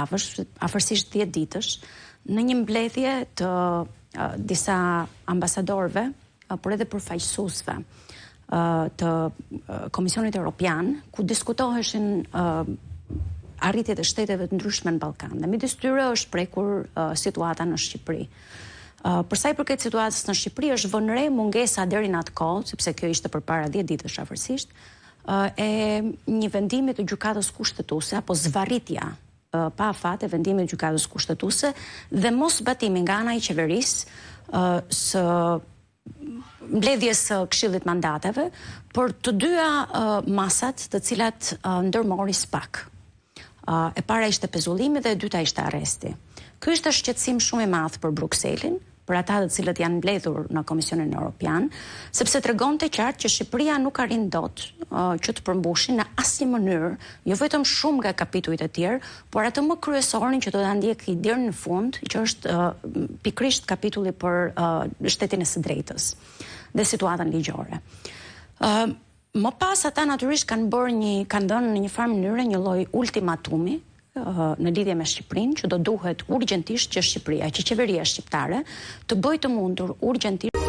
afërsisht 10 ditësh, në një mbledhje të disa ambasadorëve, por edhe përfaqësuesve të Komisionit Evropian, ku diskutoheshin arritjet e shteteve të ndryshme në Ballkan. Dhe midis tyre është prekur situata në Shqipëri. Për sa i përket situatës në Shqipëri, është vënë re mungesa deri në atë kohë, sepse kjo ishte përpara 10 ditësh afërsisht, e një vendimi të gjykatës kushtetuese apo zvarritja pa afat e vendimit të gjykatës kushtetuese dhe mos batimi nga ana e qeverisë së mbledhjes së Këshillit Mandateve për të dyja masat të cilat ndërmori SPAK. E para ishte pezullimi dhe e dyta ishte arresti. Ky ishte shqetësim shumë i madh për Brukselin, për ata të cilët janë mbledhur në Komisionin Evropian, sepse tregonte qartë që Shqipëria nuk arrin dot që të përmbushin në asnjë mënyrë, jo vetëm shumë nga kapitujt e tjerë, por atë më kryesorin që do ta ndjekë deri në fund, që është pikërisht kapitulli për shtetin e së drejtës dhe situatën ligjore. Më pas ata natyrisht kanë dhënë në një farë mënyrë një lloj ultimatumi në lidhje me Shqipërinë, që do duhet urgjentisht që Shqipëria, që qeveria shqiptare të bëjë të mundur urgjentisht